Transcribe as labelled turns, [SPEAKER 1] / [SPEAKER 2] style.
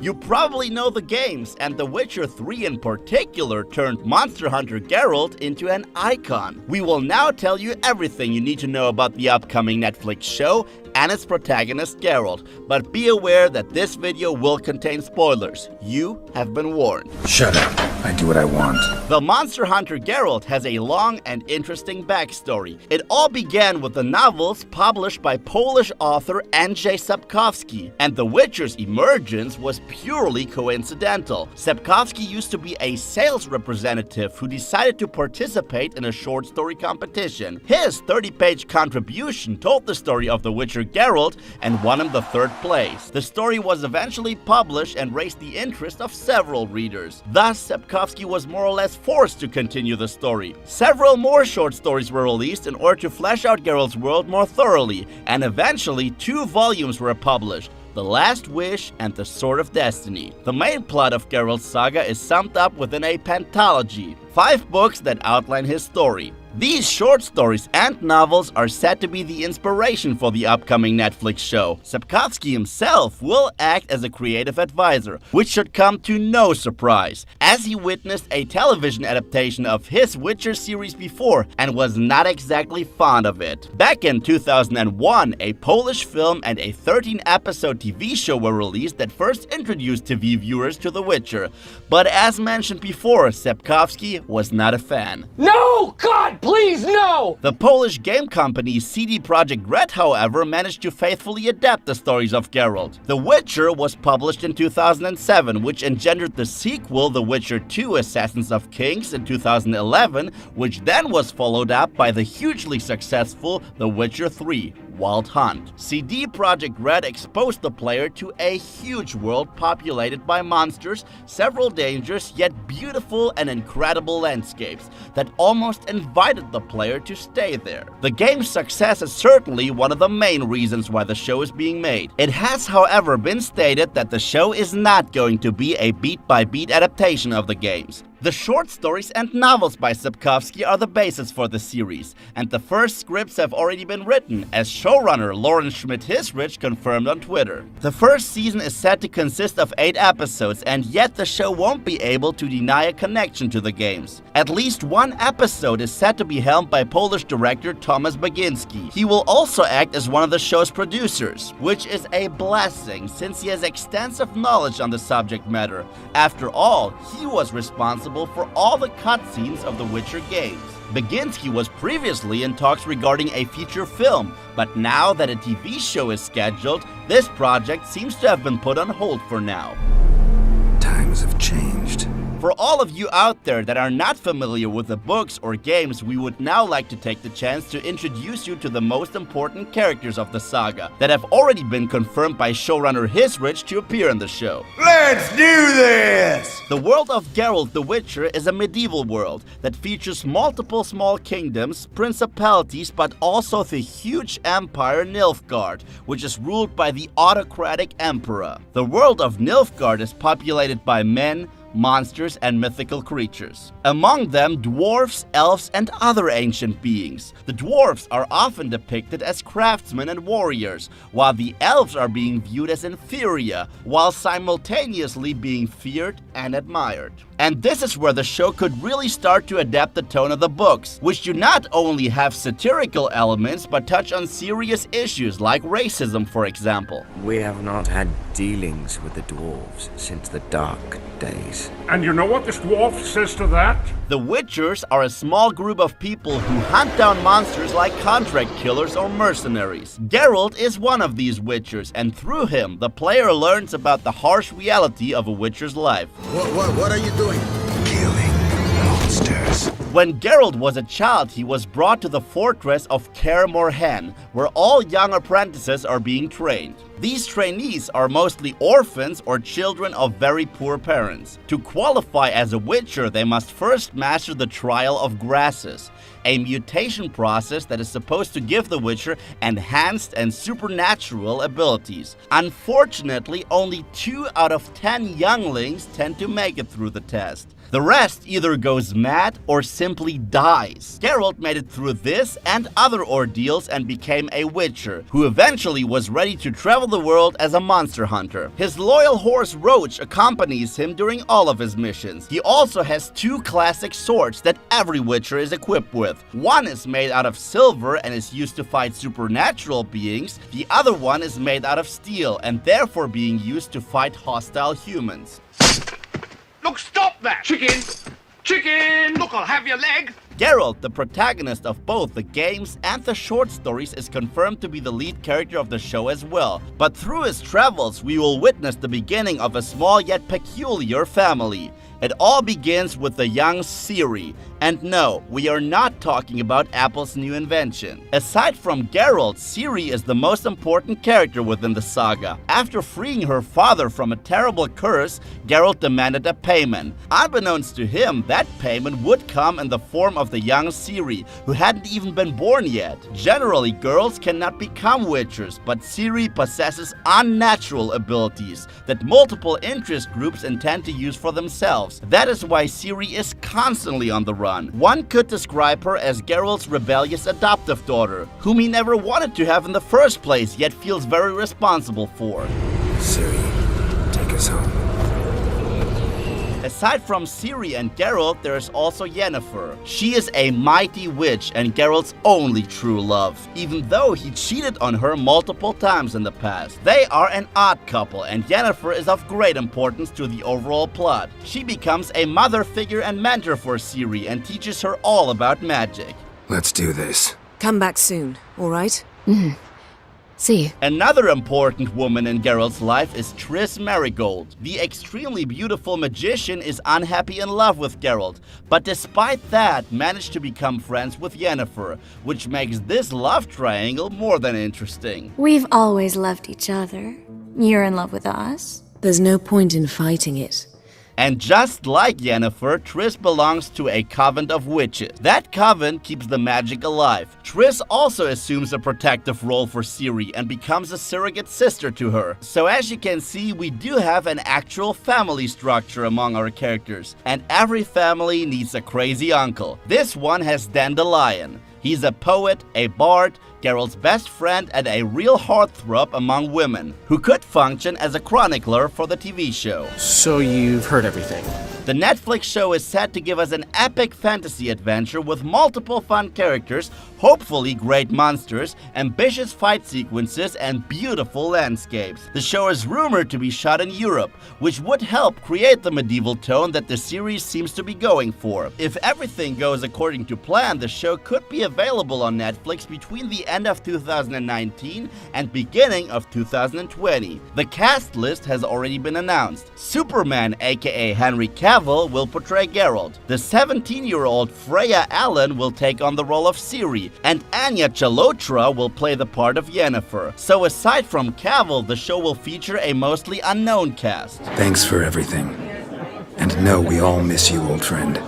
[SPEAKER 1] You probably know the games, and The Witcher 3 in particular turned monster hunter Geralt into an icon. We will now tell you everything you need to know about the upcoming Netflix show and its protagonist Geralt, but be aware that this video will contain spoilers. You have been warned.
[SPEAKER 2] Shut up. I do what I want.
[SPEAKER 1] The monster hunter Geralt has a long and interesting backstory. It all began with the novels published by Polish author Andrzej Sapkowski, and The Witcher's emergence was purely coincidental. Sapkowski used to be a sales representative who decided to participate in a short story competition. His 30-page contribution told the story of The Witcher Geralt and won him the 3rd place. The story was eventually published and raised the interest of several readers. Thus, Sapkowski was more or less forced to continue the story. Several more short stories were released in order to flesh out Geralt's world more thoroughly, and eventually 2 volumes were published: The Last Wish and The Sword of Destiny. The main plot of Geralt's saga is summed up within a pentalogy, 5 books that outline his story. These short stories and novels are said to be the inspiration for the upcoming Netflix show. Sapkowski himself will act as a creative advisor, which should come to no surprise, as he witnessed a television adaptation of his Witcher series before and was not exactly fond of it. Back in 2001, a Polish film and a 13-episode TV show were released that first introduced TV viewers to The Witcher. But as mentioned before, Sapkowski was not a fan.
[SPEAKER 3] No! God, please, no!
[SPEAKER 1] The Polish game company CD Projekt Red, however, managed to faithfully adapt the stories of Geralt. The Witcher was published in 2007, which engendered the sequel The Witcher 2: Assassins of Kings in 2011, which then was followed up by the hugely successful The Witcher 3: Wild Hunt. CD Projekt Red exposed the player to a huge world populated by monsters, several dangerous yet beautiful and incredible landscapes that almost invited the player to stay there. The game's success is certainly one of the main reasons why the show is being made. It has, however, been stated that the show is not going to be a beat-by-beat adaptation of the games. The short stories and novels by Sapkowski are the basis for the series, and the first scripts have already been written, as showrunner Lauren Schmidt-Hisrich confirmed on Twitter. The first season is said to consist of 8 episodes, and yet the show won't be able to deny a connection to the games. At least 1 episode is said to be helmed by Polish director Tomasz Baginski. He will also act as one of the show's producers, which is a blessing since he has extensive knowledge on the subject matter. After all, he was responsible for all the cutscenes of the Witcher games. Baginski was previously in talks regarding a feature film, but now that a TV show is scheduled, this project seems to have been put on hold for now.
[SPEAKER 2] Times have changed.
[SPEAKER 1] For all of you out there that are not familiar with the books or games, we would now like to take the chance to introduce you to the most important characters of the saga that have already been confirmed by showrunner Hisrich to appear in the show.
[SPEAKER 4] Let's do this!
[SPEAKER 1] The world of Geralt the Witcher is a medieval world that features multiple small kingdoms, principalities, but also the huge empire Nilfgaard, which is ruled by the autocratic emperor. The world of Nilfgaard is populated by men, monsters, and mythical creatures. Among them, dwarves, elves, and other ancient beings. The dwarves are often depicted as craftsmen and warriors, while the elves are being viewed as inferior, while simultaneously being feared and admired. And this is where the show could really start to adapt the tone of the books, which do not only have satirical elements, but touch on serious issues like racism, for example.
[SPEAKER 5] We have not had dealings with the dwarves since the dark days.
[SPEAKER 6] And you know what this dwarf says to that?
[SPEAKER 1] The Witchers are a small group of people who hunt down monsters like contract killers or mercenaries. Geralt is one of these Witchers, and through him, the player learns about the harsh reality of a Witcher's life.
[SPEAKER 4] What are you doing?
[SPEAKER 2] Killing monsters.
[SPEAKER 1] When Geralt was a child, he was brought to the fortress of Kaer Morhen, where all young apprentices are being trained. These trainees are mostly orphans or children of very poor parents. To qualify as a Witcher, they must first master the Trial of Grasses, a mutation process that is supposed to give the Witcher enhanced and supernatural abilities. Unfortunately, only 2 out of 10 younglings tend to make it through the test. The rest either goes mad or simply dies. Geralt made it through this and other ordeals and became a witcher, who eventually was ready to travel the world as a monster hunter. His loyal horse Roach accompanies him during all of his missions. He also has two classic swords that every witcher is equipped with. One is made out of silver and is used to fight supernatural beings. The other one is made out of steel and therefore being used to fight hostile humans.
[SPEAKER 3] Look, stop that! Chicken! Chicken! Look, I'll have your leg!
[SPEAKER 1] Geralt, the protagonist of both the games and the short stories, is confirmed to be the lead character of the show as well. But through his travels, we will witness the beginning of a small yet peculiar family. It all begins with the young Ciri. And no, we are not talking about Apple's new invention. Aside from Geralt, Ciri is the most important character within the saga. After freeing her father from a terrible curse, Geralt demanded a payment. Unbeknownst to him, that payment would come in the form of the young Ciri, who hadn't even been born yet. Generally, girls cannot become witchers, but Ciri possesses unnatural abilities that multiple interest groups intend to use for themselves. That is why Ciri is constantly on the run. One could describe her as Geralt's rebellious adoptive daughter, whom he never wanted to have in the first place, yet feels very responsible for.
[SPEAKER 2] Ciri, take us home.
[SPEAKER 1] Aside from Ciri and Geralt, there is also Yennefer. She is a mighty witch and Geralt's only true love, even though he cheated on her multiple times in the past. They are an odd couple and Yennefer is of great importance to the overall plot. She becomes a mother figure and mentor for Ciri and teaches her all about magic.
[SPEAKER 2] Let's do this.
[SPEAKER 7] Come back soon, all right?
[SPEAKER 8] See you.
[SPEAKER 1] Another important woman in Geralt's life is Triss Merigold. The extremely beautiful magician is unhappy in love with Geralt, but despite that managed to become friends with Yennefer, which makes this love triangle more than interesting.
[SPEAKER 8] We've always loved each other. You're in love with us?
[SPEAKER 7] There's no point in fighting it.
[SPEAKER 1] And just like Yennefer, Triss belongs to a coven of witches. That coven keeps the magic alive. Triss also assumes a protective role for Ciri and becomes a surrogate sister to her. So as you can see, we do have an actual family structure among our characters. And every family needs a crazy uncle. This one has Dandelion. He's a poet, a bard, Geralt's best friend, and a real heartthrob among women, who could function as a chronicler for the TV show.
[SPEAKER 9] So you've heard everything.
[SPEAKER 1] The Netflix show is set to give us an epic fantasy adventure with multiple fun characters, hopefully great monsters, ambitious fight sequences, and beautiful landscapes. The show is rumored to be shot in Europe, which would help create the medieval tone that the series seems to be going for. If everything goes according to plan, the show could be available on Netflix between the end of 2019 and beginning of 2020. The cast list has already been announced. Superman, aka Henry Cavill, will portray Geralt. The 17-year-old Freya Allan will take on the role of Ciri, and Anya Chalotra will play the part of Yennefer. So aside from Cavill, the show will feature a mostly unknown cast.
[SPEAKER 2] Thanks for everything. And know we all miss you, old friend.